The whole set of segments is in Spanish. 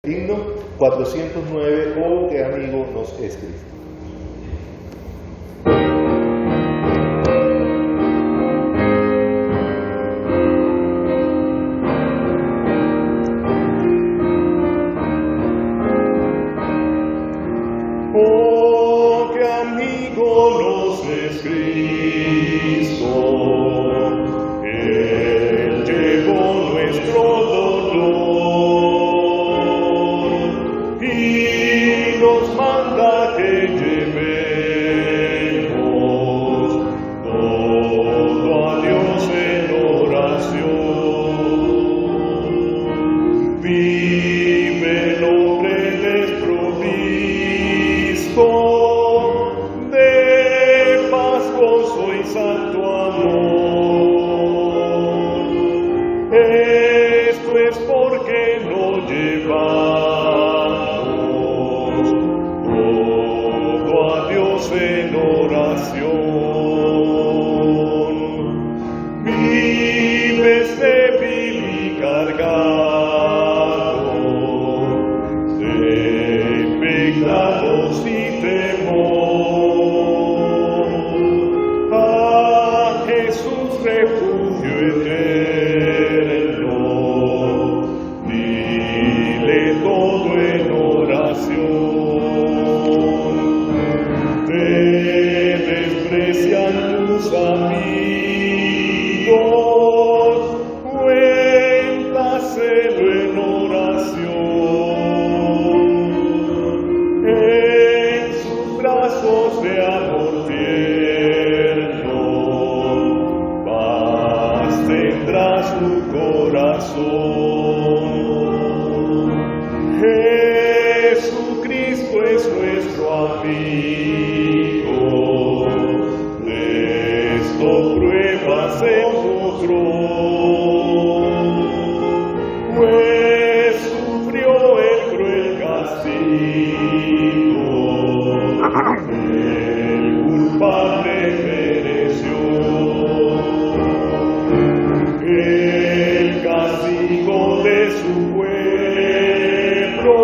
Himno 409, oh qué amigo nos es Cristo. Oh qué amigo nos es Cristo, Él llevó nuestro dolor y nos manda que llevemos todo a Dios en oración. Vive el hombre desprovisto de paz, gozo y santo amor. Esto es porque no llevamos todo a Dios en oración. Vives débil y cargado de pecados y temor. A Jesús refugio eterno, dile todo en oración. Te desprecian tus amigos, cuéntaselo en oración. En sus brazos de amor tierno, paz tendrá su corazón. Jesucristo es nuestro amigo, de esto pruebas encontró, pues sufrió el cruel castigo, el culpable mereció. El castigo de su pueblo,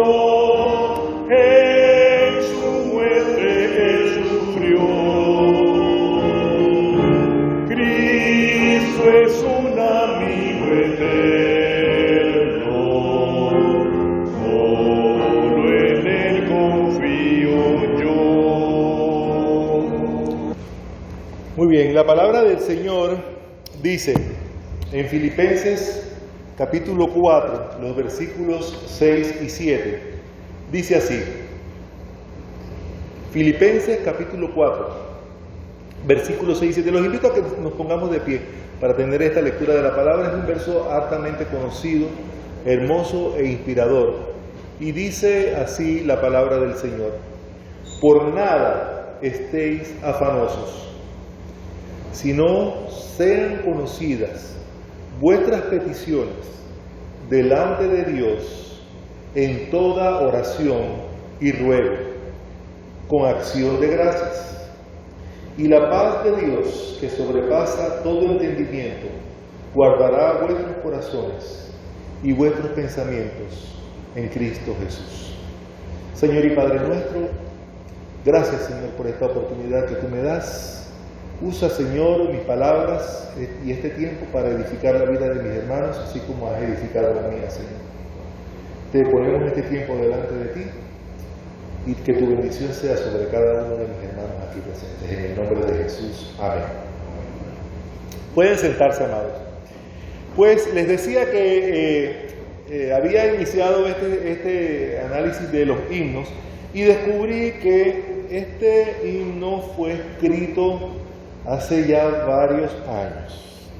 en su muerte él sufrió. Cristo es un amigo eterno, solo en él confío yo. Muy bien, la palabra del Señor dice en Filipenses capítulo 4, los versículos 6 y 7, dice así. Filipenses capítulo 4, versículos 6 y 7. Los invito a que nos pongamos de pie para tener esta lectura de la palabra. Es un verso hartamente conocido, hermoso e inspirador. Y dice así la palabra del Señor: por nada estéis afanosos, sino sean conocidas vuestras peticiones delante de Dios en toda oración y ruego, con acción de gracias. Y la paz de Dios, que sobrepasa todo entendimiento, guardará vuestros corazones y vuestros pensamientos en Cristo Jesús. Señor y Padre nuestro, gracias, Señor, por esta oportunidad que tú me das. Usa, Señor, mis palabras y este tiempo para edificar la vida de mis hermanos, así como has edificado la mía, Señor. Te ponemos este tiempo delante de ti y que tu bendición sea sobre cada uno de mis hermanos aquí presentes. En el nombre de Jesús. Amén. Pueden sentarse, amados. Pues les decía que había iniciado este análisis de los himnos y descubrí que este himno fue escrito hace ya varios años,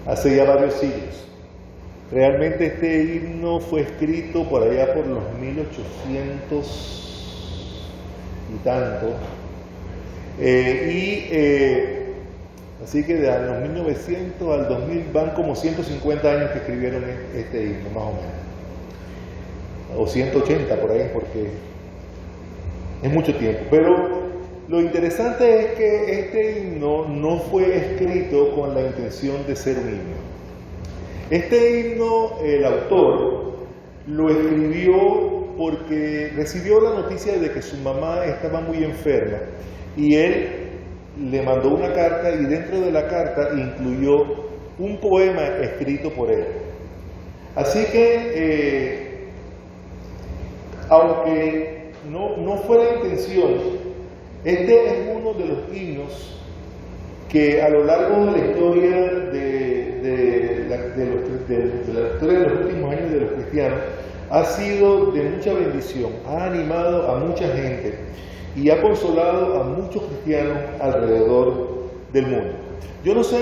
hace ya varios siglos. Realmente este himno fue escrito por allá por los 1800 y tanto, así que de los 1900 al 2000 van como 150 años que escribieron este himno, más o menos, o 180 por ahí, porque es mucho tiempo. Pero lo interesante es que este himno no fue escrito con la intención de ser un himno. Este himno, el autor, lo escribió porque recibió la noticia de que su mamá estaba muy enferma y él le mandó una carta y dentro de la carta incluyó un poema escrito por él. Así que, aunque no fue la intención, este es uno de los himnos que a lo largo de la historia de la historia de los últimos años de los cristianos ha sido de mucha bendición, ha animado a mucha gente y ha consolado a muchos cristianos alrededor del mundo. Yo no sé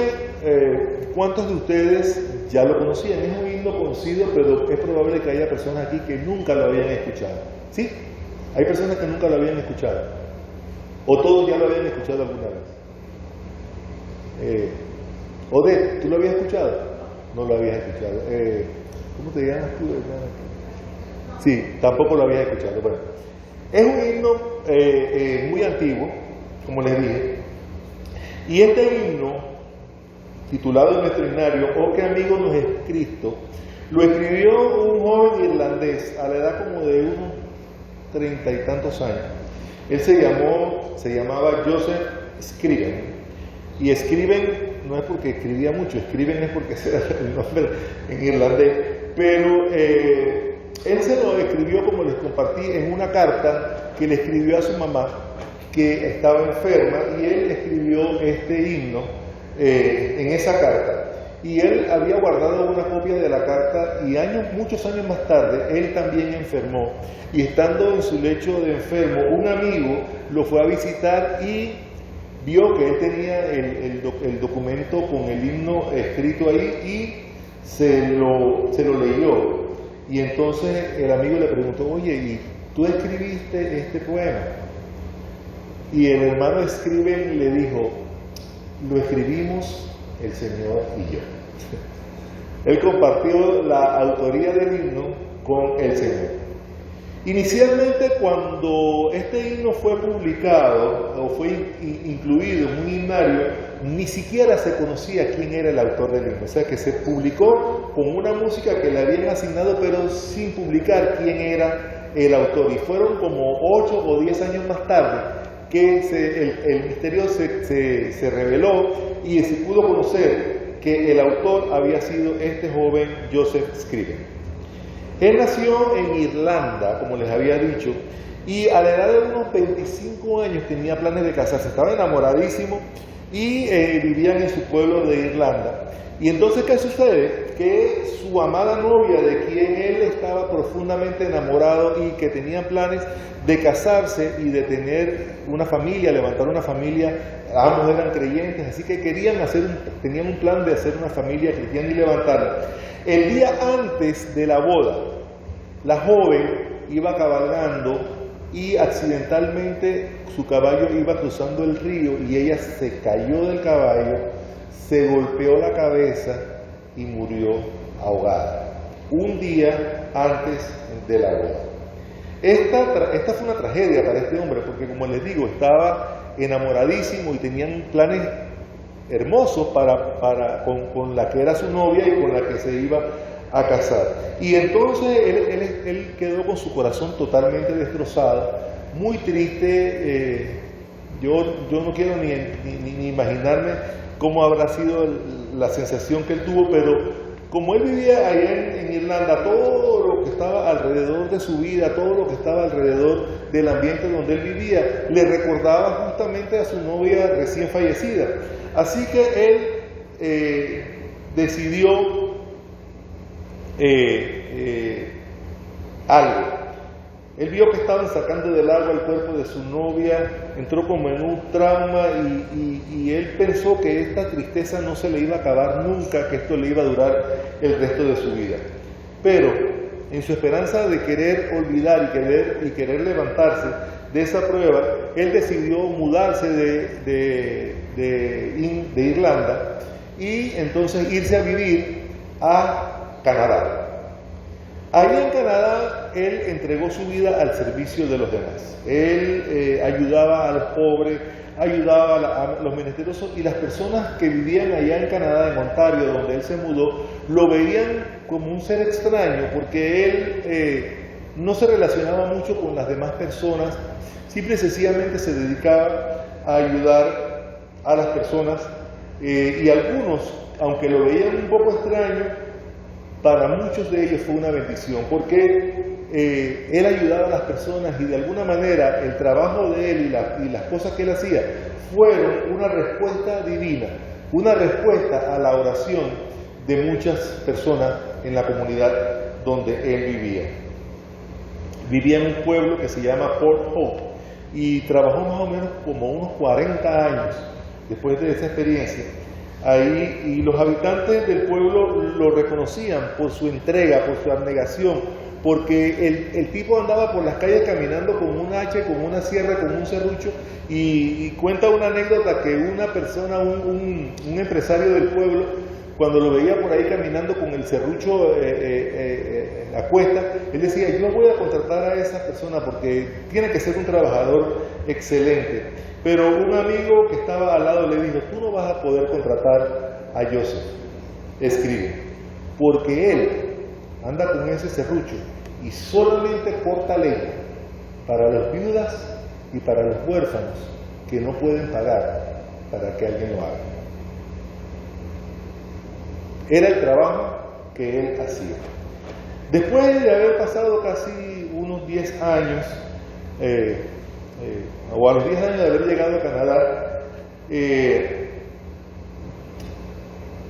cuántos de ustedes ya lo conocían, es un himno conocido, pero es probable que haya personas aquí que nunca lo habían escuchado. ¿Sí? Hay personas que nunca lo habían escuchado. O todos ya lo habían escuchado alguna vez. Odette, ¿tú lo habías escuchado? No lo habías escuchado. ¿Cómo te llamas tú? Sí, tampoco lo habías escuchado. Bueno, es un himno muy antiguo, como les dije. Y este himno, titulado en nuestro himnario, "Oh, qué amigo nos es Cristo", lo escribió un joven irlandés a la edad como de unos 30 y tantos años. Él se llamaba Joseph Scriven. Y Scriven no es porque escribía mucho, Scriven es porque ese era el nombre en irlandés. Pero él se lo escribió, como les compartí, en una carta que le escribió a su mamá, que estaba enferma, y él escribió este himno en esa carta. Y él había guardado una copia de la carta y muchos años más tarde, él también enfermó. Y estando en su lecho de enfermo, un amigo lo fue a visitar y vio que él tenía el documento con el himno escrito ahí y se lo leyó. Y entonces el amigo le preguntó: oye, ¿y tú escribiste este poema? Y el hermano Scriven le dijo: lo escribimos el Señor y yo. Él compartió la autoría del himno con el Señor. Inicialmente, cuando este himno fue publicado o fue incluido en un himnario, ni siquiera se conocía quién era el autor del himno. O sea que se publicó con una música que le habían asignado, pero sin publicar quién era el autor. Y fueron como 8 o 10 años más tarde que el misterio se reveló y se pudo conocer que el autor había sido este joven Joseph Scriven. Él nació en Irlanda, como les había dicho, y a la edad de unos 25 años tenía planes de casarse. Estaba enamoradísimo y vivían en su pueblo de Irlanda. Y entonces, ¿qué sucede? Que su amada novia, de quien él estaba profundamente enamorado y que tenía planes de casarse y de tener una familia, levantar una familia, ambos eran creyentes, así que tenían un plan de hacer una familia cristiana y levantarla. El día antes de la boda, la joven iba cabalgando y accidentalmente su caballo iba cruzando el río y ella se cayó del caballo, se golpeó la cabeza y murió ahogada, un día antes de la boda. Esta fue una tragedia para este hombre, porque como les digo, estaba enamoradísimo y tenían planes hermosos con la que era su novia y con la que se iba a casar. Y entonces él quedó con su corazón totalmente destrozado, muy triste. Yo no quiero ni imaginarme cómo habrá sido la sensación que él tuvo, pero como él vivía allá en Irlanda, todo lo que estaba alrededor de su vida, todo lo que estaba alrededor del ambiente donde él vivía, le recordaba justamente a su novia recién fallecida. Así que él decidió algo. Él vio que estaban sacando del agua el cuerpo de su novia, entró como en un trauma y él pensó que esta tristeza no se le iba a acabar nunca, que esto le iba a durar el resto de su vida. Pero en su esperanza de querer olvidar y querer levantarse de esa prueba, él decidió mudarse de Irlanda y entonces irse a vivir a Canadá. Allí en Canadá, él entregó su vida al servicio de los demás. Él ayudaba a los pobres, ayudaba a los menesterosos, y las personas que vivían allá en Canadá, en Ontario, donde él se mudó, lo veían como un ser extraño, porque él no se relacionaba mucho con las demás personas, simple y sencillamente se dedicaba a ayudar a las personas, y algunos, aunque lo veían un poco extraño, para muchos de ellos fue una bendición, porque él ayudaba a las personas y de alguna manera el trabajo de él y las cosas que él hacía fueron una respuesta divina, una respuesta a la oración de muchas personas en la comunidad donde él vivía. Vivía en un pueblo que se llama Port Hope y trabajó más o menos como unos 40 años después de esa experiencia ahí, y los habitantes del pueblo lo reconocían por su entrega, por su abnegación, porque el tipo andaba por las calles caminando con un hacha, con una sierra, con un serrucho, y cuenta una anécdota que una persona, un empresario del pueblo, cuando lo veía por ahí caminando con el serrucho a cuesta, él decía: yo voy a contratar a esa persona porque tiene que ser un trabajador excelente. Pero un amigo que estaba al lado le dijo: tú no vas a poder contratar a Joseph, escribe, porque él anda con ese serrucho y solamente corta leña para las viudas y para los huérfanos que no pueden pagar para que alguien lo haga. Era el trabajo que él hacía. Después de haber pasado casi unos 10 años, o a los 10 años de haber llegado a Canadá, él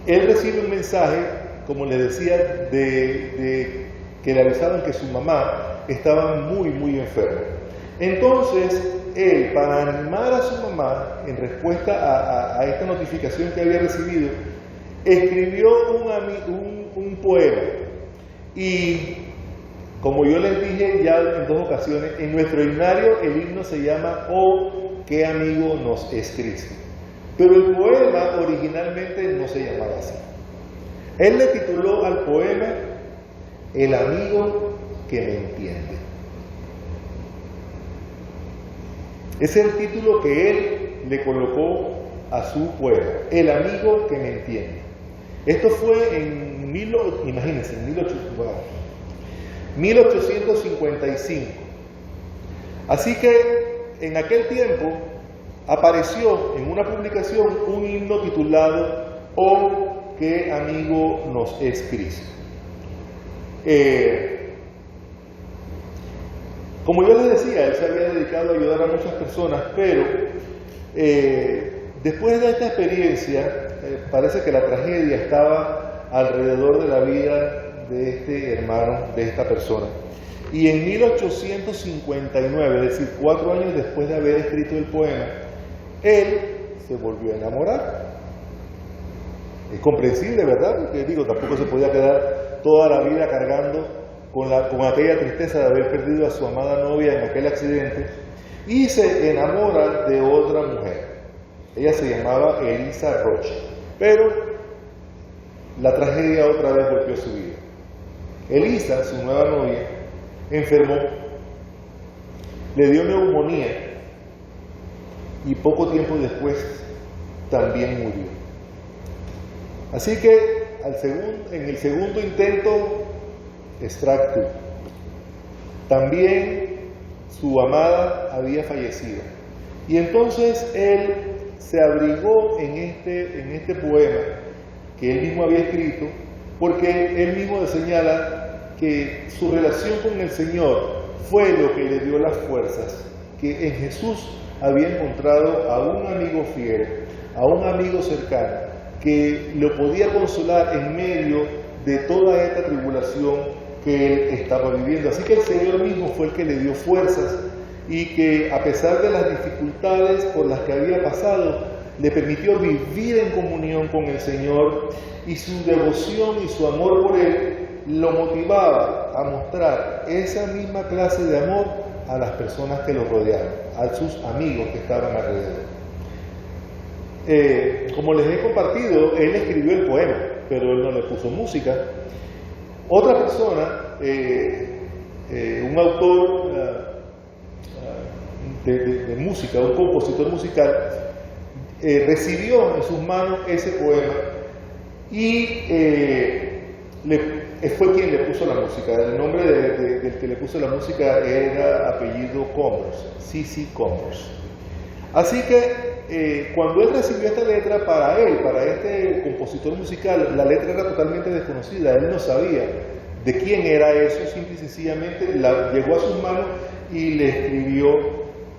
recibe un mensaje, como les decía, de que le avisaban que su mamá estaba muy, muy enferma. Entonces, él, para animar a su mamá, en respuesta a esta notificación que había recibido, escribió un poema. Y como yo les dije ya en 2 ocasiones, en nuestro himnario el himno se llama "Oh, qué amigo nos es Cristo", pero el poema originalmente no se llamaba así. Él le tituló al poema "El amigo que me entiende". Ese es el título que él le colocó a su poema, "El amigo que me entiende". Esto fue en 1855. Así que en aquel tiempo apareció en una publicación un himno titulado "Oh, qué amigo nos es Cristo". Como yo les decía, él se había dedicado a ayudar a muchas personas, pero después de esta experiencia, parece que la tragedia estaba alrededor de la vida de este hermano, de esta persona. Y en 1859, es decir, 4 años después de haber escrito el poema, él se volvió a enamorar. Es comprensible, ¿verdad? Porque digo, tampoco se podía quedar toda la vida cargando con aquella tristeza de haber perdido a su amada novia en aquel accidente, y se enamora de otra mujer. Ella se llamaba Elisa Roche, pero la tragedia otra vez golpeó su vida. Elisa, su nueva novia, enfermó, le dio neumonía y poco tiempo después también murió. Así que en el segundo intento, extracto, también su amada había fallecido. Y entonces él se abrigó en este poema que él mismo había escrito, porque él mismo señala que su relación con el Señor fue lo que le dio las fuerzas, que en Jesús había encontrado a un amigo fiel, a un amigo cercano, que lo podía consolar en medio de toda esta tribulación que él estaba viviendo. Así que el Señor mismo fue el que le dio fuerzas, y que a pesar de las dificultades por las que había pasado, le permitió vivir en comunión con el Señor, y su devoción y su amor por Él lo motivaba a mostrar esa misma clase de amor a las personas que lo rodeaban, a sus amigos que estaban alrededor. Como les he compartido, él escribió el poema, pero él no le puso música. Otra persona, un autor de música, un compositor musical, recibió en sus manos ese poema y fue quien le puso la música. El nombre del que le puso la música era apellido Converse, C.C. Converse. Así que cuando él recibió esta letra, para este compositor musical, la letra era totalmente desconocida. Él no sabía de quién era eso, simple y sencillamente llegó a sus manos y le escribió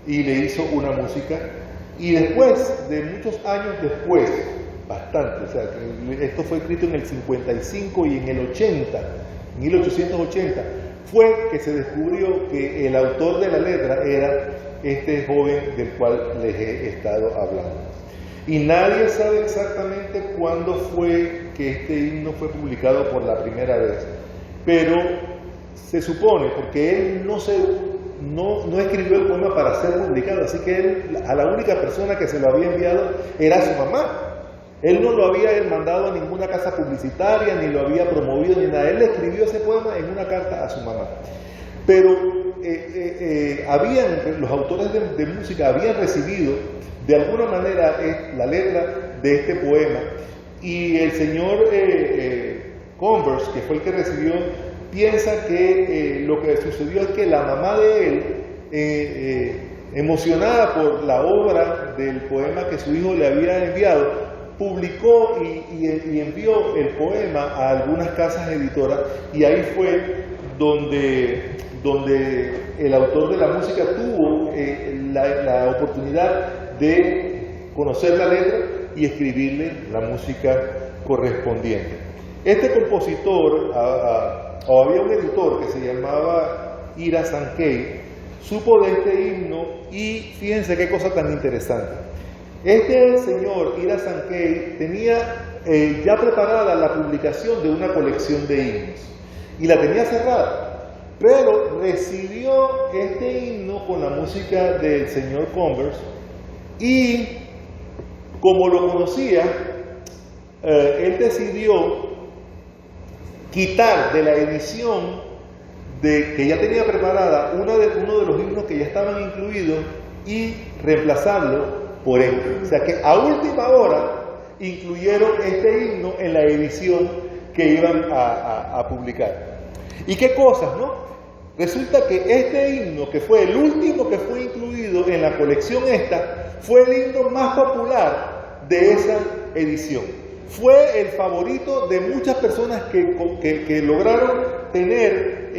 y le hizo una música. Y después, de muchos años después, bastante, o sea, que esto fue escrito en el 55 y en el 80, 1880, fue que se descubrió que el autor de la letra era este joven del cual les he estado hablando. Y nadie sabe exactamente cuándo fue que este himno fue publicado por la primera vez, pero se supone, porque él no escribió el poema para ser publicado, así que él, a la única persona que se lo había enviado era su mamá. Él no lo había mandado a ninguna casa publicitaria, ni lo había promovido, ni nada. Él escribió ese poema en una carta a su mamá. Pero los autores de música habían recibido de alguna manera la letra de este poema, y el señor Converse, que fue el que recibió, piensa que lo que sucedió es que la mamá de él, emocionada por la obra del poema que su hijo le había enviado, publicó y envió el poema a algunas casas editoras, y ahí fue donde el autor de la música tuvo la oportunidad de conocer la letra y escribirle la música correspondiente. Este compositor, o había un editor que se llamaba Ira Sankey, supo de este himno, y fíjense qué cosa tan interesante. Este señor Ira Sankey tenía ya preparada la publicación de una colección de himnos, y la tenía cerrada, pero recibió este himno con la música del señor Converse, y como lo conocía, él decidió quitar de la edición que ya tenía preparada uno de los himnos que ya estaban incluidos y reemplazarlo por este. O sea que a última hora incluyeron este himno en la edición que iban a publicar. ¿Y qué cosas, no? Resulta que este himno, que fue el último que fue incluido en la colección esta, fue el himno más popular de esa edición. Fue el favorito de muchas personas que lograron tener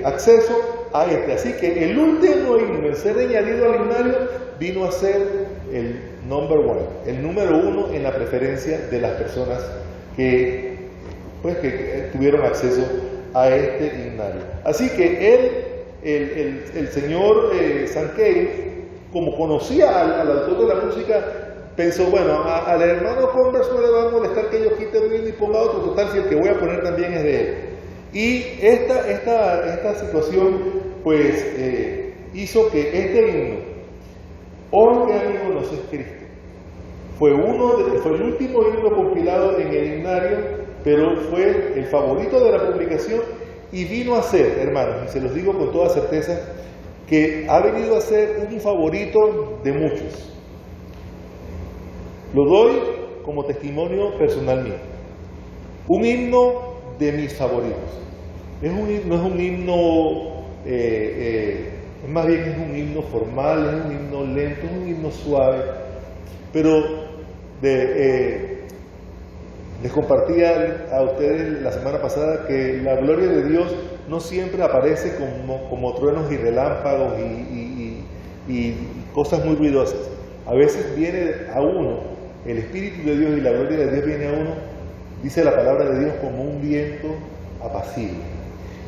acceso a este. Así que el último himno en ser añadido al himnario vino a ser el number one, el número uno en la preferencia de las personas que tuvieron acceso a este himnario. Así que el señor Sankey, como conocía al autor de la música, pensó, bueno, al hermano Converse no le va a molestar que yo quite un himno y ponga otro, total, si el que voy a poner también es de él. Y esta situación, pues, hizo que este himno, "Oh, qué amigo nos es Cristo", fue el último himno compilado en el himnario, pero fue el favorito de la publicación, y vino a ser, hermanos, y se los digo con toda certeza, que ha venido a ser un favorito de muchos. Lo doy como testimonio personal mío. Un himno de mis favoritos. No es un himno, más bien es un himno formal, es un himno lento, es un himno suave, pero les compartía a ustedes la semana pasada que la gloria de Dios no siempre aparece como truenos y relámpagos y cosas muy ruidosas. A veces viene a uno el Espíritu de Dios, y la gloria de Dios viene a uno, dice la palabra de Dios, como un viento apacible.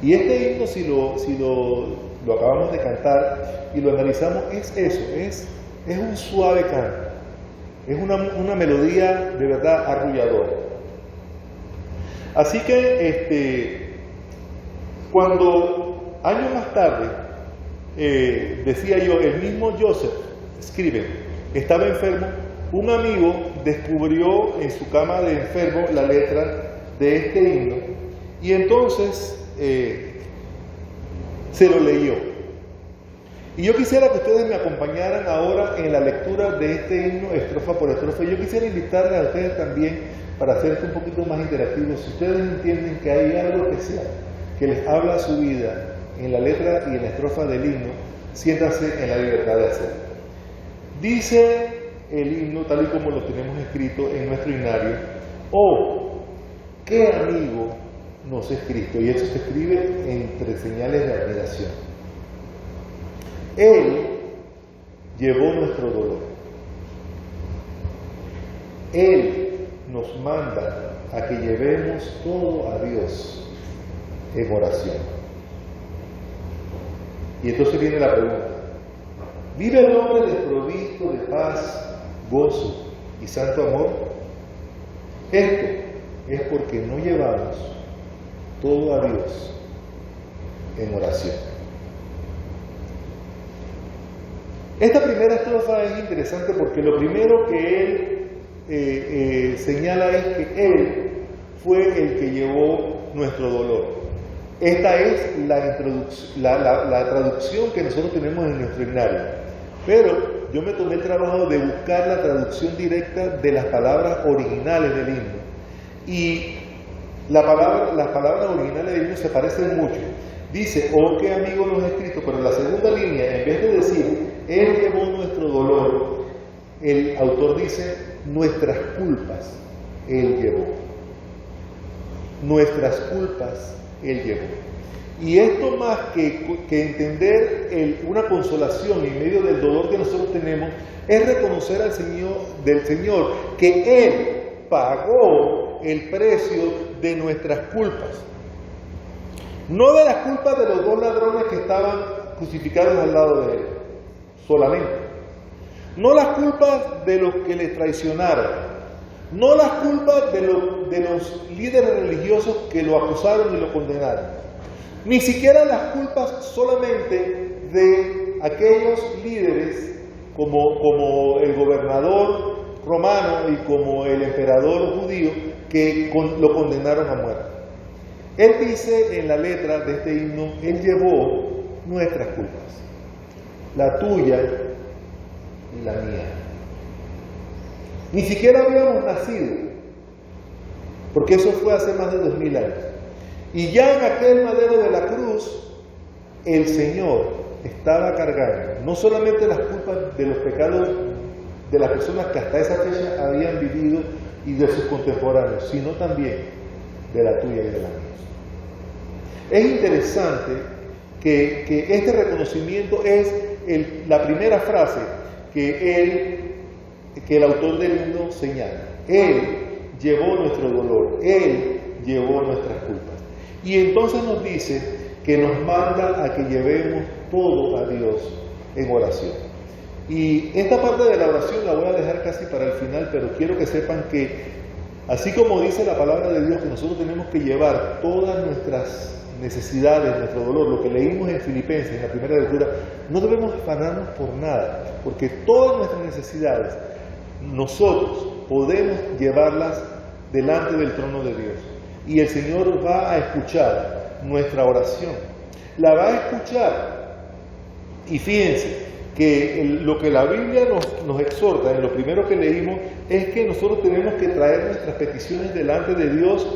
Y este himno, si lo acabamos de cantar y lo analizamos, es eso, es un suave canto, es una melodía de verdad arrulladora. Así que cuando años más tarde, decía yo, el mismo Joseph Scriven estaba enfermo, un amigo descubrió en su cama de enfermo la letra de este himno, y entonces se lo leyó. Y yo quisiera que ustedes me acompañaran ahora en la lectura de este himno estrofa por estrofa. Yo quisiera invitarles a ustedes también para hacer esto un poquito más interactivo, si ustedes entienden que hay algo especial que les habla a su vida en la letra y en la estrofa del himno, siéntanse en la libertad de hacerlo. Dice el himno, tal y como lo tenemos escrito en nuestro himnario: oh, qué amigo nos es Cristo. Y eso se escribe entre señales de admiración. Él llevó nuestro dolor. Él nos manda a que llevemos todo a Dios en oración. Y entonces viene la pregunta: ¿vive el hombre desprovisto de paz, gozo y santo amor? Esto es porque no llevamos todo a Dios en oración. Esta primera estrofa es interesante porque lo primero que él señala es que Él fue el que llevó nuestro dolor. Esta es la traducción que nosotros tenemos en nuestro himnario. Pero yo me tomé el trabajo de buscar la traducción directa de las palabras originales del himno. Y las palabras originales del himno se parecen mucho. Dice: oh, qué amigo nos es Cristo, pero en la segunda línea, en vez de decir Él llevó nuestro dolor, el autor dice: nuestras culpas Él llevó. Nuestras culpas Él llevó. Y esto, más que entender una consolación en medio del dolor que nosotros tenemos, es reconocer al Señor que Él pagó el precio de nuestras culpas. No de las culpas de los dos ladrones que estaban crucificados al lado de Él, solamente. No las culpas de los que les traicionaron. No las culpas de los líderes religiosos que lo acusaron y lo condenaron. Ni siquiera las culpas solamente de aquellos líderes como el gobernador romano y como el emperador judío que lo condenaron a muerte. Él dice en la letra de este himno: Él llevó nuestras culpas, la tuya y la mía. Ni siquiera habíamos nacido, porque eso fue hace más de 2000 años. Y ya en aquel madero de la cruz, el Señor estaba cargando no solamente las culpas de los pecados de las personas que hasta esa fecha habían vivido y de sus contemporáneos, sino también de la tuya y de la mía. Es interesante que este reconocimiento es la primera frase que el autor del himno señala. Él llevó nuestro dolor, Él llevó nuestras culpas. Y entonces nos dice que nos manda a que llevemos todo a Dios en oración. Y esta parte de la oración la voy a dejar casi para el final, pero quiero que sepan que, así como dice la palabra de Dios, que nosotros tenemos que llevar todas nuestras necesidades, nuestro dolor, lo que leímos en Filipenses, en la primera lectura, no debemos afanarnos por nada, porque todas nuestras necesidades nosotros podemos llevarlas delante del trono de Dios. Y el Señor va a escuchar nuestra oración, la va a escuchar. Y fíjense que lo que la Biblia nos exhorta, en lo primero que leímos, es que nosotros tenemos que traer nuestras peticiones delante de Dios,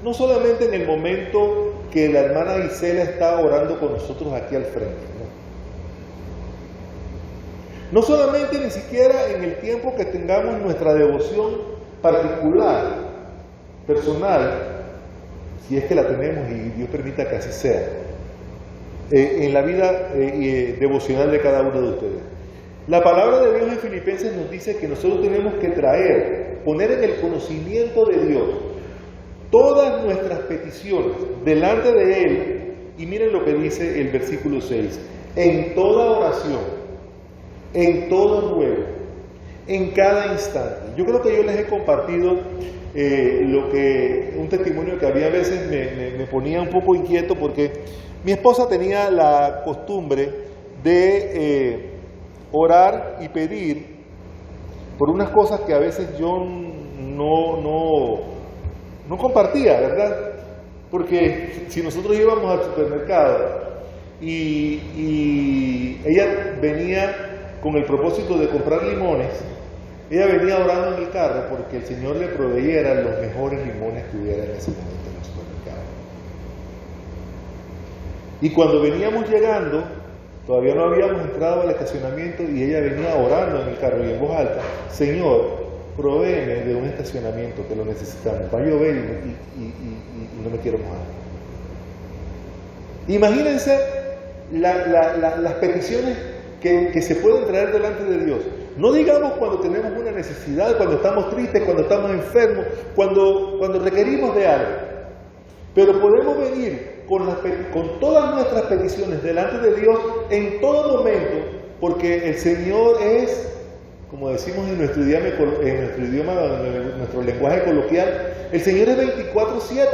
no solamente en el momento que la hermana Isela está orando con nosotros aquí al frente, no solamente ni siquiera en el tiempo que tengamos nuestra devoción particular, personal, si es que la tenemos y Dios permita que así sea, en la vida devocional de cada uno de ustedes. La palabra de Dios en Filipenses nos dice que nosotros tenemos que poner en el conocimiento de Dios todas nuestras peticiones delante de Él. Y miren lo que dice el versículo 6: en toda oración, en todo ruego, en cada instante. Yo creo que yo les he compartido un testimonio que a mí a veces me ponía un poco inquieto, porque mi esposa tenía la costumbre de orar y pedir por unas cosas que a veces yo no compartía, ¿verdad? Porque si nosotros íbamos al supermercado y ella venía con el propósito de comprar limones, Ella venía orando en el carro porque el Señor le proveyera los mejores limones que hubiera en ese momento en el supermercado. Y cuando veníamos llegando, todavía no habíamos entrado al estacionamiento y ella venía orando en el carro y en voz alta: Señor, provéeme de un estacionamiento que lo necesitamos, va a llover y no me quiero mojar. Imagínense las peticiones que se pueden traer delante de Dios. No digamos cuando tenemos una necesidad, cuando estamos tristes, cuando estamos enfermos, cuando requerimos de algo. Pero podemos venir con todas nuestras peticiones delante de Dios en todo momento, porque el Señor es, como decimos en nuestro lenguaje coloquial, el Señor es 24/7.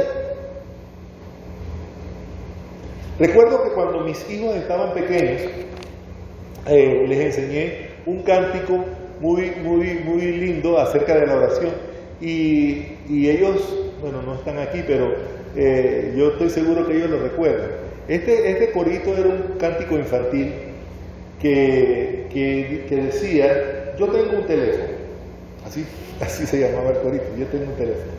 Recuerdo que cuando mis hijos estaban pequeños, les enseñé un cántico muy lindo acerca de la oración, y ellos, bueno, no están aquí, pero yo estoy seguro que ellos lo recuerdan. Este corito era un cántico infantil que decía: yo tengo un teléfono. Así se llamaba el corito: yo tengo un teléfono.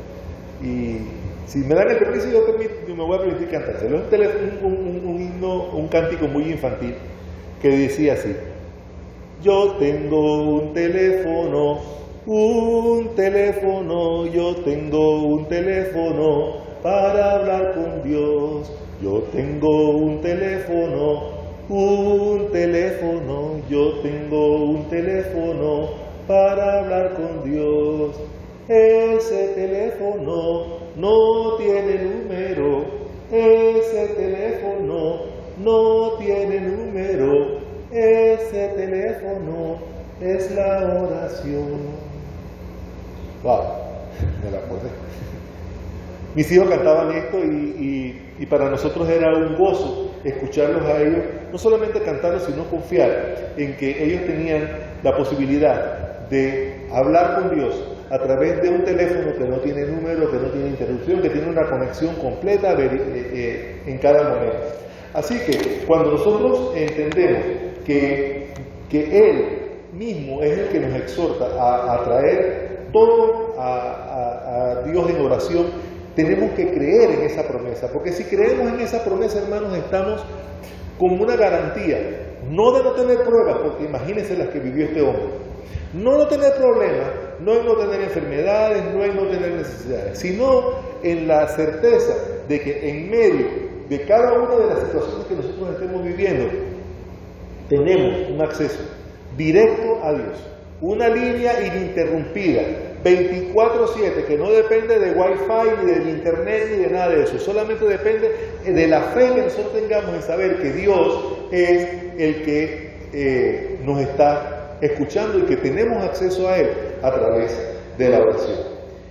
Y si me dan el permiso, yo me voy a permitir cantárselo. Es un cántico muy infantil que decía así: yo tengo un teléfono, yo tengo un teléfono para hablar con Dios. Yo tengo un teléfono, yo tengo un teléfono para hablar con Dios. Ese teléfono no tiene número, ese teléfono no tiene número, ese teléfono es la oración. Wow, me la acordé. Mis hijos cantaban esto y para nosotros era un gozo escucharlos a ellos, no solamente cantarlos, sino confiar en que ellos tenían la posibilidad de hablar con Dios a través de un teléfono que no tiene número, que no tiene interrupción, que tiene una conexión completa en cada momento. Así que cuando nosotros entendemos que Él mismo es el que nos exhorta a traer todo a Dios en oración, tenemos que creer en esa promesa, porque si creemos en esa promesa, hermanos, estamos con una garantía, no de no tener pruebas, porque imagínense las que vivió este hombre, no tener problemas, no en no tener enfermedades, no en no tener necesidades, sino en la certeza de que en medio de cada una de las situaciones que nosotros estemos viviendo, tenemos un acceso directo a Dios, una línea ininterrumpida, 24/7, que no depende de Wi-Fi, ni del internet, ni de nada de eso, solamente depende de la fe que nosotros tengamos en saber que Dios es el que nos está escuchando y que tenemos acceso a Él a través de la oración.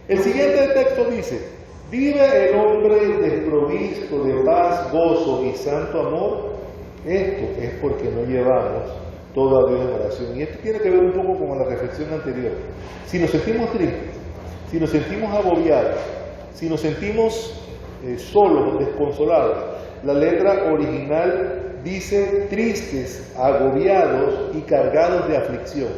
El siguiente texto dice: vive el hombre desprovisto de paz, gozo y santo amor. Esto es porque no llevamos todo a Dios en oración. Y esto tiene que ver un poco con la reflexión anterior. Si nos sentimos tristes, si nos sentimos agobiados, si nos sentimos solos, desconsolados, la letra original dice tristes, agobiados y cargados de aflicción.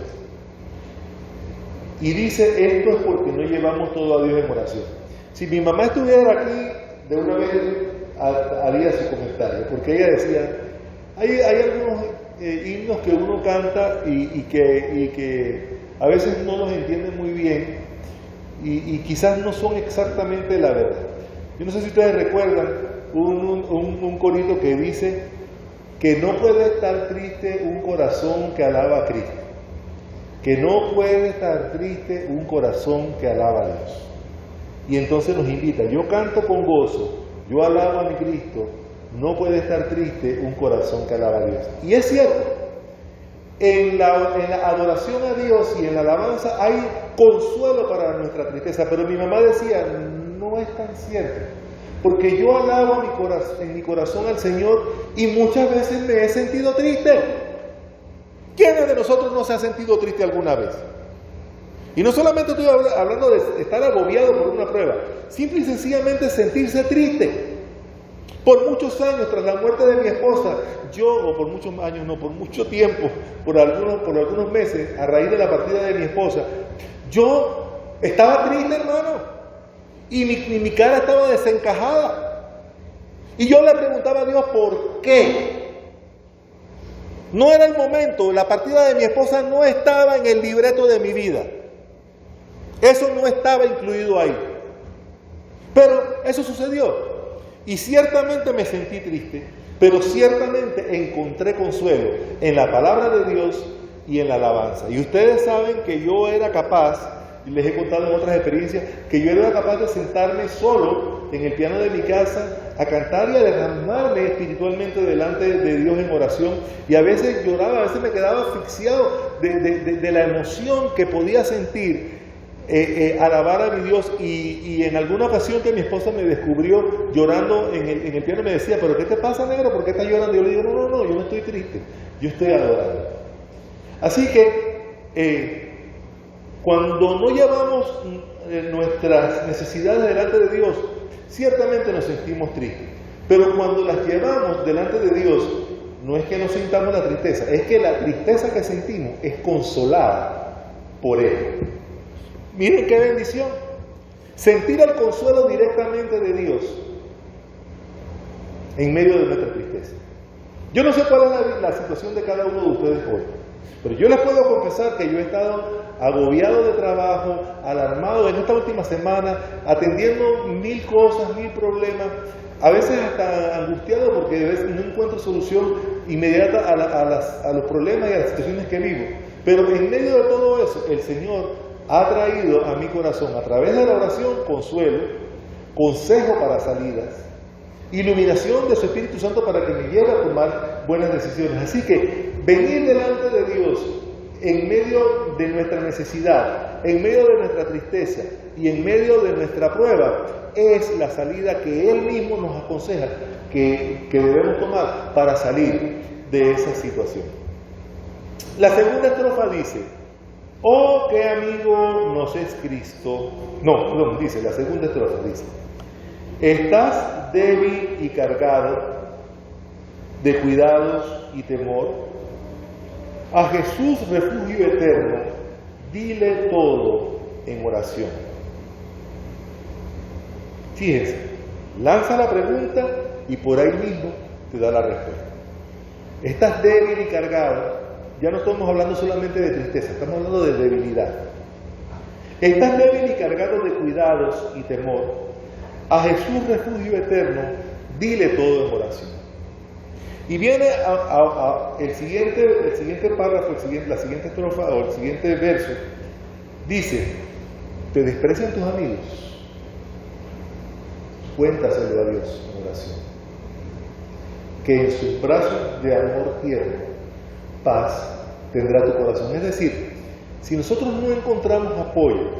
Y dice: esto es porque no llevamos todo a Dios en oración. Si mi mamá estuviera aquí, de una vez haría su comentario, porque ella decía, hay algunos himnos que uno canta y que a veces no los entiende muy bien y quizás no son exactamente la verdad. Yo no sé si ustedes recuerdan un corito que dice que no puede estar triste un corazón que alaba a Cristo, que no puede estar triste un corazón que alaba a Dios. Y entonces nos invita: yo canto con gozo, yo alabo a mi Cristo, no puede estar triste un corazón que alaba a Dios. Y es cierto, en la adoración a Dios y en la alabanza hay consuelo para nuestra tristeza, pero mi mamá decía: no es tan cierto, porque yo alabo en mi corazón al Señor y muchas veces me he sentido triste. ¿Quiénes de nosotros no se ha sentido triste alguna vez? Y no solamente estoy hablando de estar agobiado por una prueba, simple y sencillamente sentirse triste. Por muchos años, tras la muerte de mi esposa, o por muchos años, no, por mucho tiempo, por algunos meses, a raíz de la partida de mi esposa, yo estaba triste, hermano, y mi cara estaba desencajada. Y yo le preguntaba a Dios, ¿por qué? No era el momento, la partida de mi esposa no estaba en el libreto de mi vida. Eso no estaba incluido ahí. Pero eso sucedió. Y ciertamente me sentí triste, pero ciertamente encontré consuelo en la palabra de Dios y en la alabanza. Y ustedes saben que yo era capaz, y les he contado en otras experiencias, que yo era capaz de sentarme solo en el piano de mi casa a cantar y a derramarme espiritualmente delante de Dios en oración. Y a veces lloraba, a veces me quedaba asfixiado de la emoción que podía sentir alabar a mi Dios. Y en alguna ocasión que mi esposa me descubrió llorando en el piano, me decía, ¿pero qué te pasa, negro? ¿Por qué estás llorando? Y yo le digo, no, yo no estoy triste, yo estoy adorando. Así que cuando no llevamos nuestras necesidades delante de Dios, ciertamente nos sentimos tristes. Pero cuando las llevamos delante de Dios, no es que no sintamos la tristeza, es que la tristeza que sentimos es consolada por Él. Miren qué bendición. Sentir el consuelo directamente de Dios en medio de nuestra tristeza. Yo no sé cuál es la situación de cada uno de ustedes hoy, pero yo les puedo confesar que yo he estado agobiado de trabajo, alarmado en esta última semana, atendiendo 1000 cosas, 1000 problemas, a veces hasta angustiado porque a veces no encuentro solución inmediata a los problemas y a las situaciones que vivo. Pero en medio de todo eso, el Señor ha traído a mi corazón, a través de la oración, consuelo, consejo para salidas, iluminación de su Espíritu Santo para que me lleve a tomar buenas decisiones. Así que venir delante de Dios en medio de nuestra necesidad, en medio de nuestra tristeza y en medio de nuestra prueba es la salida que Él mismo nos aconseja que debemos tomar para salir de esa situación. La segunda estrofa dice, oh, qué amigo nos es Cristo. Dice, la segunda estrofa dice, estás débil y cargado de cuidados y temor. A Jesús, refugio eterno, dile todo en oración. Fíjense, lanza la pregunta y por ahí mismo te da la respuesta. Estás débil y cargado. Ya no estamos hablando solamente de tristeza, estamos hablando de debilidad. Estás débil y cargado de cuidados y temor. A Jesús, refugio eterno, dile todo en oración. Y viene el siguiente párrafo, la siguiente estrofa o el siguiente verso. Dice, ¿te desprecian tus amigos? Cuéntaselo a Dios en oración. Que en sus brazos de amor tierno, paz tendrá tu corazón. Es decir, si nosotros no encontramos apoyo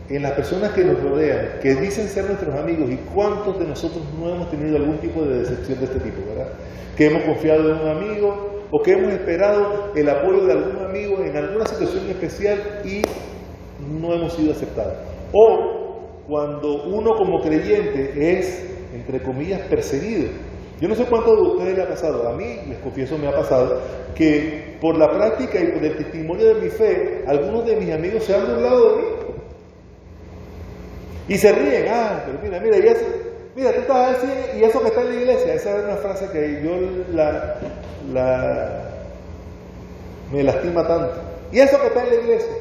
en las personas que nos rodean, que dicen ser nuestros amigos, y cuántos de nosotros no hemos tenido algún tipo de decepción de este tipo, ¿verdad? Que hemos confiado en un amigo o que hemos esperado el apoyo de algún amigo en alguna situación especial y no hemos sido aceptados. O cuando uno como creyente es, entre comillas, perseguido. Yo no sé cuánto de ustedes le ha pasado, a mí, les confieso, me ha pasado, que por la práctica y por el testimonio de mi fe, algunos de mis amigos se han burlado de mí. Y se ríen, pero mira, y eso, mira, tú estás así, y eso que está en la iglesia, esa es una frase que yo me lastima tanto. Y eso que está en la iglesia.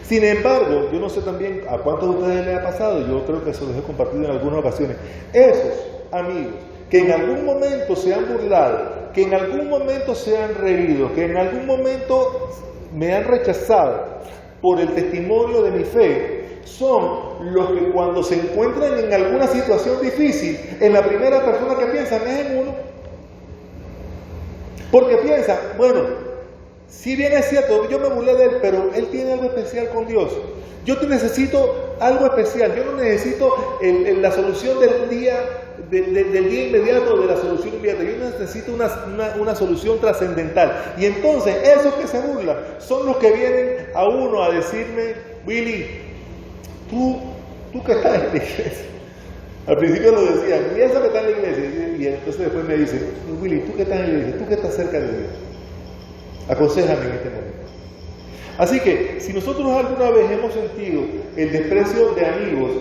Sin embargo, yo no sé también a cuántos de ustedes les ha pasado, yo creo que eso les he compartido en algunas ocasiones, esos amigos que en algún momento se han burlado, que en algún momento se han reído, que en algún momento me han rechazado por el testimonio de mi fe, son los que cuando se encuentran en alguna situación difícil, en la primera persona que piensan es en uno. Porque piensan, bueno, si bien es cierto, yo me burlé de él, pero él tiene algo especial con Dios. Yo necesito algo especial, yo no necesito la solución del día inmediato, de la solución inmediata, yo necesito una solución trascendental. Y entonces esos que se burlan son los que vienen a uno a decirme, Willy, tú que estás en la iglesia, Al principio lo decían, y eso que está en la iglesia. Y entonces después me dicen, Willy, ¿tú qué estás en la iglesia? ¿Tú qué estás cerca de Dios? Aconséjame en este momento. Así que, si nosotros alguna vez hemos sentido el desprecio de amigos,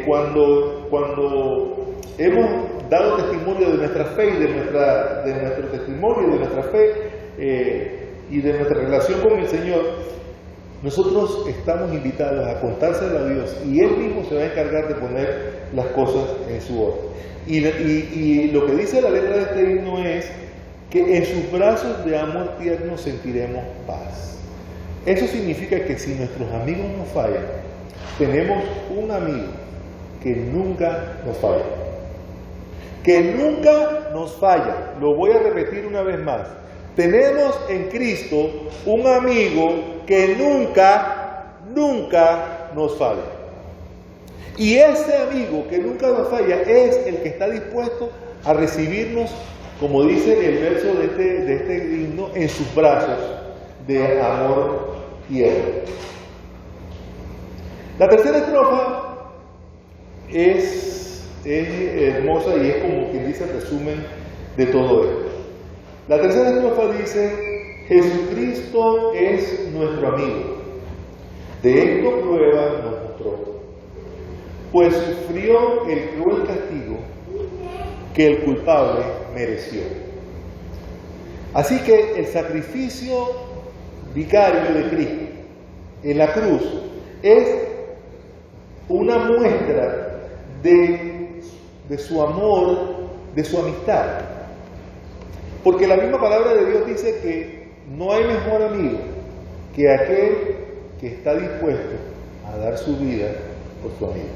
cuando hemos dado testimonio de nuestra fe y de nuestro testimonio, de nuestra fe y de nuestra relación con el Señor, nosotros estamos invitados a contárselo a Dios y Él mismo se va a encargar de poner las cosas en su orden. Y lo que dice la letra de este himno es que en sus brazos de amor tierno sentiremos paz. Eso significa que si nuestros amigos nos fallan, tenemos un amigo que nunca nos falla. Que nunca nos falla. Lo voy a repetir una vez más. Tenemos en Cristo un amigo que nunca nos falla. Y ese amigo que nunca nos falla es el que está dispuesto a recibirnos, como dice el verso de este himno, en sus brazos de amor tierno. La tercera estrofa es hermosa y es como quien dice el resumen de todo esto. La tercera estrofa dice: Jesucristo es nuestro amigo, de esto prueba nos mostró, pues sufrió el cruel castigo que el culpable mereció. Así que el sacrificio vicario de Cristo en la cruz es una muestra de su amor, de su amistad. Porque la misma palabra de Dios dice que no hay mejor amigo que aquel que está dispuesto a dar su vida por su amigo.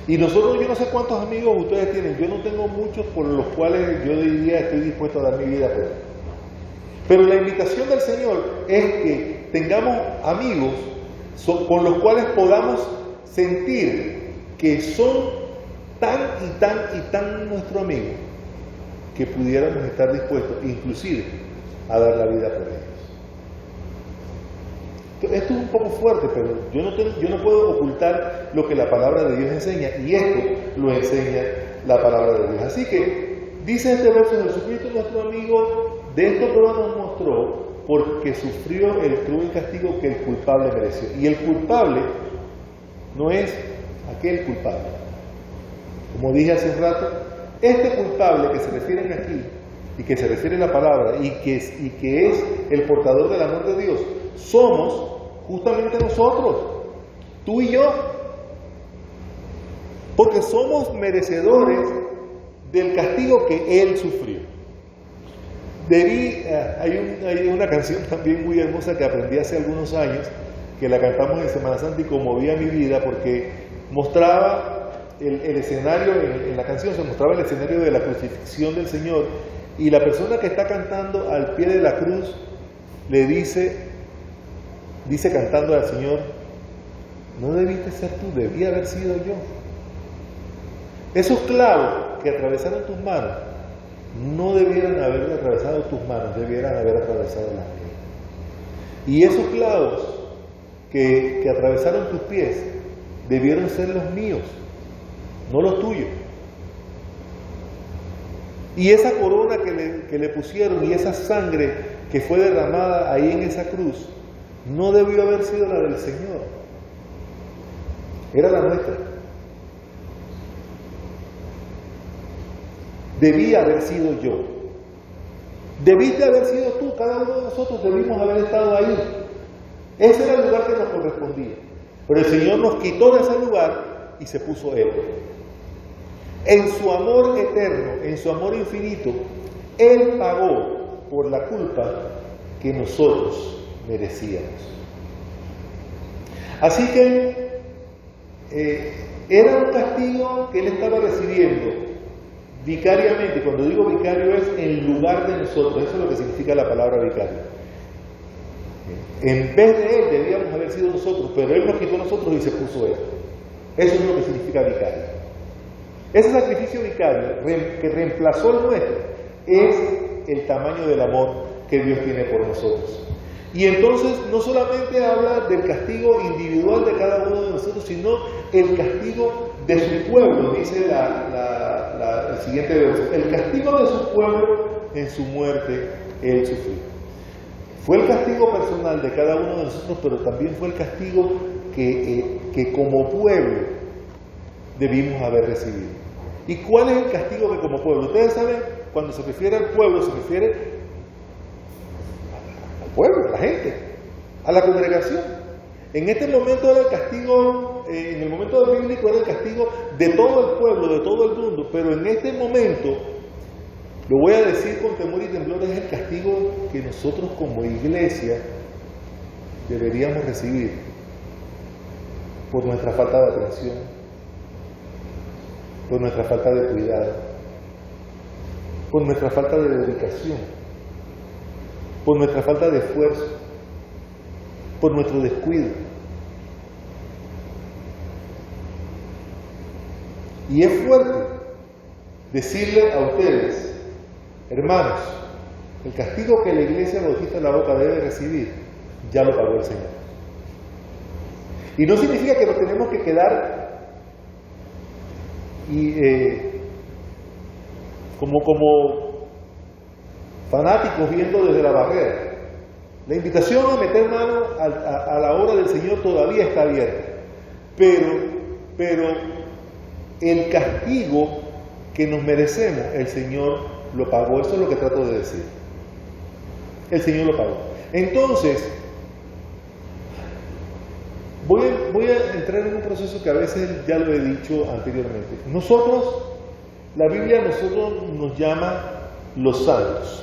Y nosotros, yo no sé cuántos amigos ustedes tienen, yo no tengo muchos por los cuales yo diría estoy dispuesto a dar mi vida por él. Pero la invitación del Señor es que tengamos amigos con los cuales podamos sentir que son tan y tan nuestro amigo que pudiéramos estar dispuestos inclusive a dar la vida por ellos. Esto es un poco fuerte, pero yo no puedo ocultar lo que la palabra de Dios enseña, y esto lo enseña la palabra de Dios. Así que dice este verso: Jesucristo nuestro amigo, de esto prueba nos mostró, porque sufrió el cruel castigo que el culpable mereció. Y el culpable no es aquel culpable. Como dije hace un rato, este culpable que se refieren aquí, y que se refiere a la palabra, y que es el portador del amor de Dios, somos justamente nosotros, tú y yo, porque somos merecedores del castigo que Él sufrió. Hay una canción también muy hermosa que aprendí hace algunos años, que la cantamos en Semana Santa y conmovía mi vida, porque mostraba el escenario, en la canción se mostraba el escenario de la crucifixión del Señor, y la persona que está cantando al pie de la cruz le dice cantando al Señor: no debiste ser tú, debía haber sido yo. Esos clavos que atravesaron tus manos no debieran haber atravesado tus manos, debieran haber atravesado las mías. Y esos clavos que atravesaron tus pies debieron ser los míos, no los tuyos. Y esa corona que le pusieron y esa sangre que fue derramada ahí en esa cruz no debió haber sido la del Señor, era la nuestra. Debía haber sido yo, debiste haber sido tú, cada uno de nosotros debimos haber estado ahí. Ese era el lugar que nos correspondía, pero el Señor nos quitó de ese lugar y se puso Él. En su amor eterno, en su amor infinito, Él pagó por la culpa que nosotros merecíamos. Así que era un castigo que Él estaba recibiendo vicariamente. Cuando digo vicario es en lugar de nosotros, eso es lo que significa la palabra vicario. En vez de Él debíamos haber sido nosotros, pero Él nos quitó a nosotros y se puso Él. Eso es lo que significa vicario. Ese sacrificio vicario que reemplazó el nuestro es el tamaño del amor que Dios tiene por nosotros. Y entonces no solamente habla del castigo individual de cada uno de nosotros, sino el castigo de su pueblo, dice el siguiente verso, el castigo de su pueblo en su muerte él sufrió. Fue el castigo personal de cada uno de nosotros, pero también fue el castigo que como pueblo debimos haber recibido. ¿Y cuál es el castigo que como pueblo? Ustedes saben, cuando se refiere al pueblo, se refiere al pueblo, a la gente, a la congregación. En este momento era el castigo, en el momento bíblico era el castigo de todo el pueblo, de todo el mundo, pero en este momento, lo voy a decir con temor y temblor, es el castigo que nosotros como iglesia deberíamos recibir por nuestra falta de atención, por nuestra falta de cuidado, por nuestra falta de dedicación, por nuestra falta de esfuerzo, por nuestro descuido. Y es fuerte decirle a ustedes, hermanos, el castigo que la Iglesia Bautista de la Boca debe recibir, ya lo pagó el Señor. Y no significa que nos tenemos que quedar como fanáticos viendo desde la barrera. La invitación a meter mano a la obra del Señor todavía está abierta, pero el castigo que nos merecemos, el Señor lo pagó. Eso es lo que trato de decir. El Señor lo pagó. Entonces, voy a entrar en un proceso que a veces ya lo he dicho anteriormente. La Biblia nos llama los santos.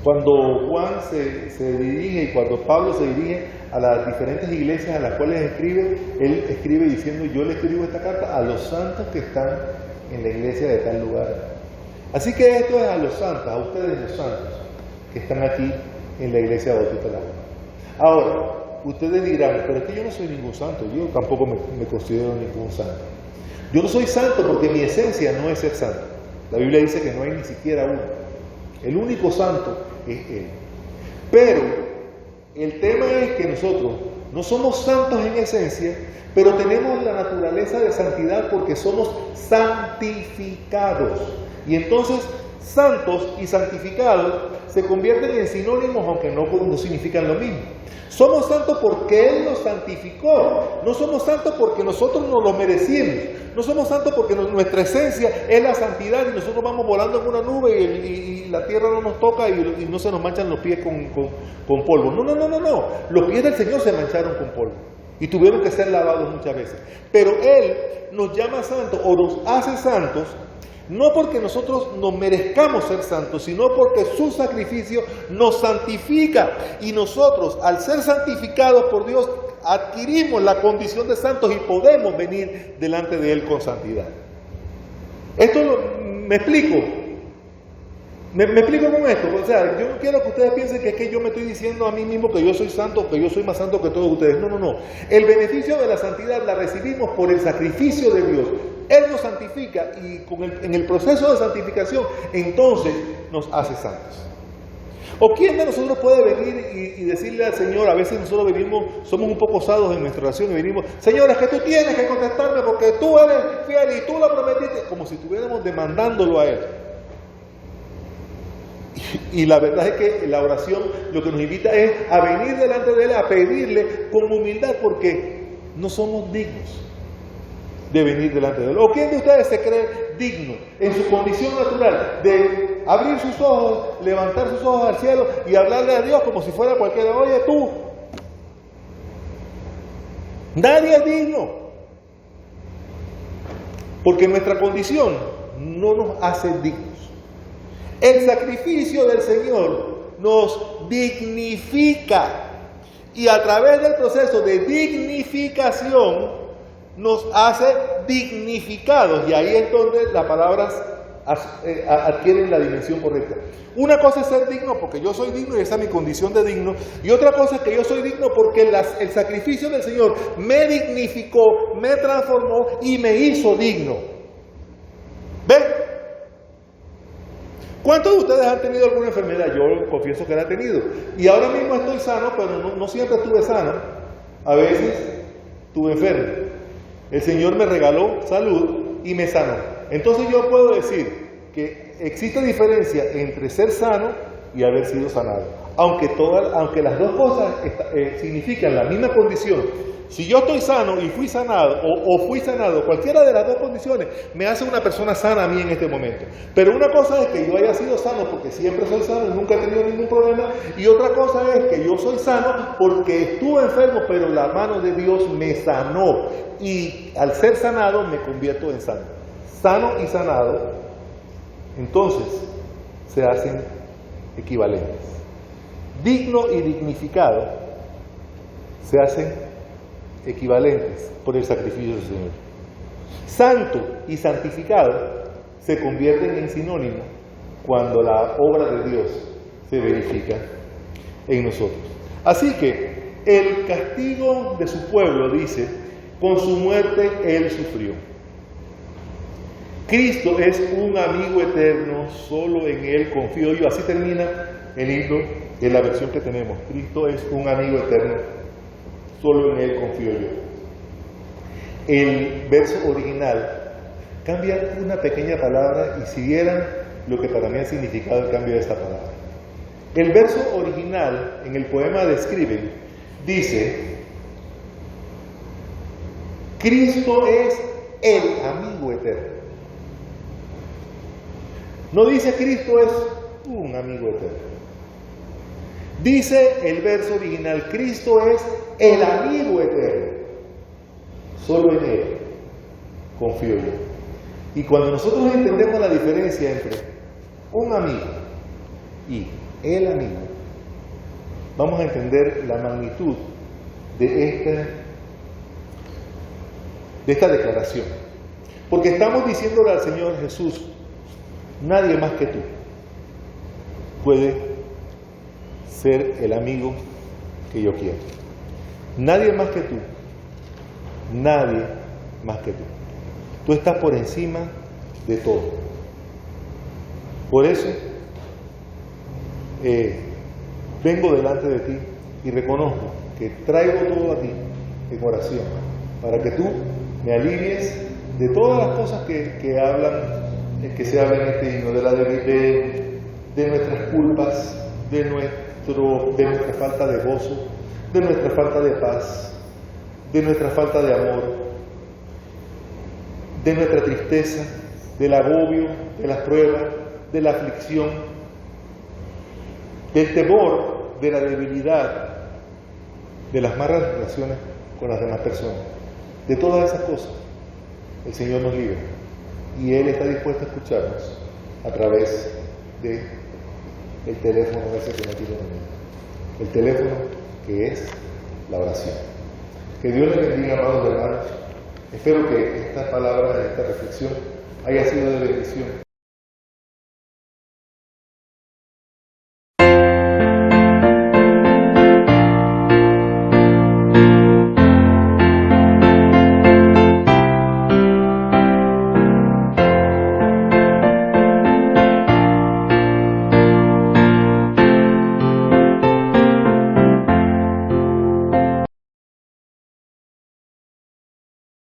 Cuando Juan se dirige y cuando Pablo se dirige a las diferentes iglesias a las cuales escribe, él escribe diciendo: yo le escribo esta carta a los santos que están en la iglesia de tal lugar. Así que esto es a los santos, a ustedes los santos que están aquí en la iglesia Bautista de la Boca. Ahora, ustedes dirán: pero es que yo no soy ningún santo, yo tampoco me considero ningún santo. Yo no soy santo porque mi esencia no es ser santo. La Biblia dice que no hay ni siquiera uno. El único santo es Él. Pero el tema es que nosotros no somos santos en esencia, pero tenemos la naturaleza de santidad porque somos santificados. Y entonces, santos y santificados se convierten en sinónimos, aunque no significan lo mismo. Somos santos porque Él nos santificó. No somos santos porque nosotros nos lo merecimos. No somos santos porque nuestra esencia es la santidad y nosotros vamos volando en una nube y la tierra no nos toca y no se nos manchan los pies con polvo. No. Los pies del Señor se mancharon con polvo y tuvieron que ser lavados muchas veces. Pero Él nos llama santos o nos hace santos, no porque nosotros nos merezcamos ser santos, sino porque su sacrificio nos santifica. Y nosotros, al ser santificados por Dios, adquirimos la condición de santos y podemos venir delante de Él con santidad. ¿Me explico? ¿Me explico con esto? O sea, yo no quiero que ustedes piensen que es que yo me estoy diciendo a mí mismo que yo soy santo, que yo soy más santo que todos ustedes. No. El beneficio de la santidad la recibimos por el sacrificio de Dios. Él nos santifica y en el proceso de santificación, entonces nos hace santos. ¿O quién de nosotros puede venir y decirle al Señor? A veces nosotros somos un poco osados en nuestra oración y venimos: Señor, es que tú tienes que contestarme porque tú eres fiel y tú lo prometiste, como si estuviéramos demandándolo a Él. Y la verdad es que la oración lo que nos invita es a venir delante de Él, a pedirle con humildad, porque no somos dignos de venir delante de Él. ¿O quién de ustedes se cree digno en su condición natural de abrir sus ojos, levantar sus ojos al cielo y hablarle a Dios como si fuera cualquiera? Oye, tú. Nadie es digno. Porque nuestra condición no nos hace dignos. El sacrificio del Señor nos dignifica. Y a través del proceso de dignificación nos hace dignificados. Y ahí es donde las palabras adquieren la dimensión correcta. Una cosa es ser digno porque yo soy digno y esa es mi condición de digno. Y otra cosa es que yo soy digno porque el sacrificio del Señor me dignificó, me transformó y me hizo digno. ¿Ven? ¿Cuántos de ustedes han tenido alguna enfermedad? Yo confieso que la he tenido. Y ahora mismo estoy sano, pero no siempre estuve sano. A veces estuve enfermo. El Señor me regaló salud y me sanó. Entonces yo puedo decir que existe diferencia entre ser sano y haber sido sanado. Aunque las dos cosas significan la misma condición. Si yo estoy sano y fui sanado, o fui sanado, cualquiera de las dos condiciones me hace una persona sana a mí en este momento. Pero una cosa es que yo haya sido sano porque siempre soy sano y nunca he tenido ningún problema, y otra cosa es que yo soy sano porque estuve enfermo, pero la mano de Dios me sanó, y al ser sanado me convierto en sano. Sano y sanado, entonces, se hacen equivalentes. Digno y dignificado se hacen equivalentes por el sacrificio del Señor. Santo y santificado se convierten en sinónimo cuando la obra de Dios se verifica en nosotros. Así que el castigo de su pueblo, dice, con su muerte Él sufrió. Cristo es un amigo eterno, solo en Él confío yo. Así termina el himno en la versión que tenemos. Cristo es un amigo eterno, solo en Él confío yo. El verso original cambia una pequeña palabra y si vieran lo que para mí ha significado el cambio de esta palabra. El verso original en el poema de Scriven dice: Cristo es el amigo eterno. No dice Cristo es un amigo eterno. Dice el verso original, Cristo es el amigo eterno. Solo en Él confío yo. Y cuando nosotros entendemos la diferencia entre un amigo y el amigo, vamos a entender la magnitud de esta declaración. Porque estamos diciéndole al Señor Jesús: nadie más que tú puede ser el amigo que yo quiero. Nadie más que tú. Nadie más que tú. Tú estás por encima de todo. Por eso, vengo delante de ti y reconozco que traigo todo a ti en oración, para que tú me alivies de todas las cosas que se hablan en este himno, de nuestras culpas, de nuestra falta de gozo, de nuestra falta de paz, de nuestra falta de amor, de nuestra tristeza, del agobio, de las pruebas, de la aflicción, del temor, de la debilidad, de las malas relaciones con las demás personas. De todas esas cosas, el Señor nos libra. Y Él está dispuesto a escucharnos a través del teléfono ese que no tiene nombre. El teléfono que es la oración. Que Dios les bendiga, amados hermanos. Espero que esta palabra, esta reflexión, haya sido de bendición.